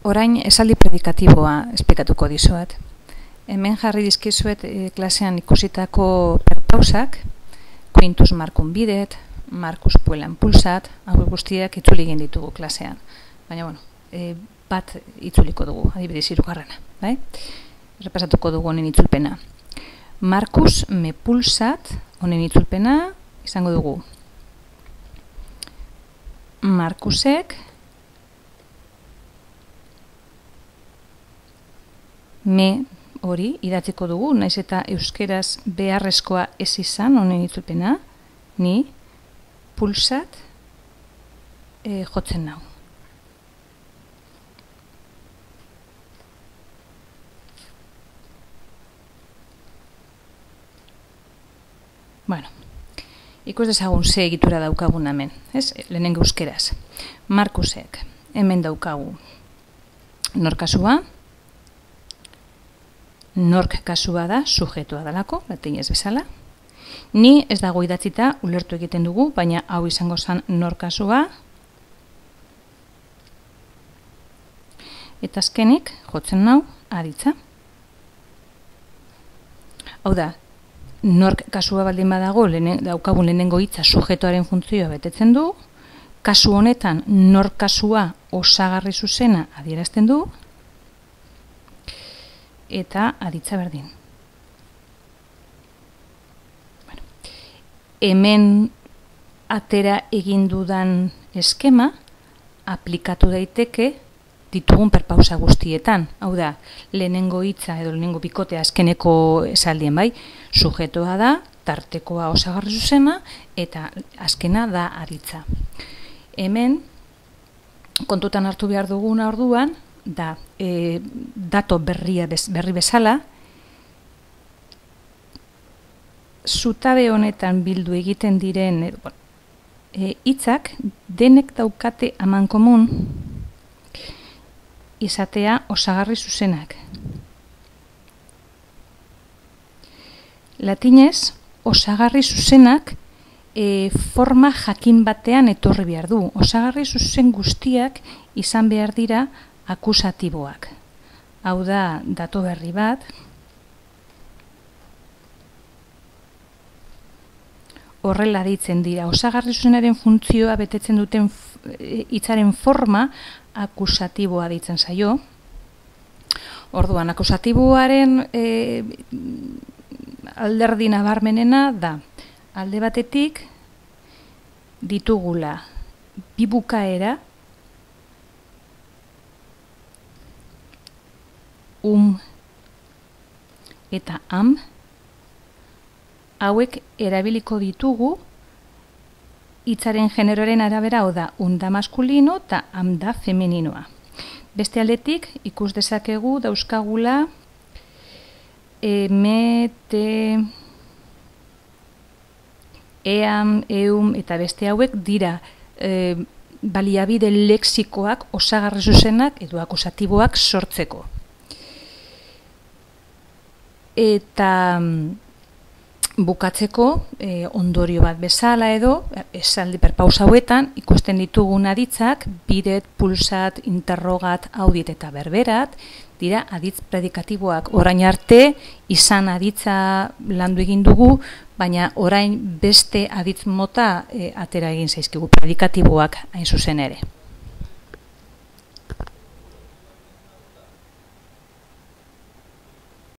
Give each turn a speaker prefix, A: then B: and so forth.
A: Orain esaldi predikatiboa esplikatuko dizuet. Hemen jarri dizkizuet klasean ikusitako perpausak, Quintus Marcum bidet, Marcus Puellan pulsat, hau guztiak itzuli egin ditugu klasean. Baina, bat itzuliko dugu, adibidez 3. Bai? Repasatuko dugu honen itzulpena. Marcus me pulsat, honen itzulpena, izango dugu. Marcusek me hori idatziko dugu, naiz eta euskeraz beharrezkoa ez izan, honen itzulpena, ni pulsat jotzen nau. Bueno, ikus dezagun ze egitura daukagun hemen, ez? Lehenengo euskeraz. Marcusek, hemen daukagu nork kasua, nork kasua da, sujetua dalako, latinez bezala. Ni ez dago idatzita, ulertu egiten dugu, baina hau izango zen nork kasua. Eta azkenik, jotzen nau, aditza. Hau da, nork kasua baldin badago, daukagun lehenengo hitza sujetoaren funtzioa betetzen du, kasu honetan nork kasua osagarri zuzena adierazten du, eta aditza berdin. Bueno, hemen atera egin dudan eskema aplikatu daiteke ditugun perpausa guztietan. Hau da, lehenengo hitza edo lehenengo bikotea azkeneko esaldien bai, sujetoa da, tartekoa osagarri zuzena, eta azkena da aditza. Hemen, kontutan hartu behar duguna orduan, da, dato berri bezala, zutabe honetan bildu egiten diren hitzak denek daukate amankomun izatea osagarri zuzenak. Latinez, osagarri zuzenak forma jakin batean etorri behar du. Osagarri zuzen guztiak izan behar dira akusatiboak. Hau da, dato berri bat. Horrela ditzen dira. Osagarri zuzenaren funtzioa betetzen duten hitzaren forma akusatiboa ditzen zaio. Orduan, akusatiboaren alderdi nabarmenena da, alde batetik ditugula bi bukaera, eta am, hauek erabiliko ditugu hitzaren generoaren arabera, hau da, da maskulino eta am da femeninoa. Beste aldetik, ikus dezakegu dauzkagula emete, eam, eum eta beste hauek dira baliabide lexikoak osagarri zuzenak edo akusatiboak sortzeko. Eta bukatzeko ondorio bat bezala edo esaldi perpausa hauetan ikusten ditugun aditzak bidet, pulsat, interrogat, audit eta berberat dira aditz predikatiboak. Orain arte izan aditza landu egin dugu, baina orain beste aditz mota atera egin zaizkigu predikatiboak hain zuzen ere.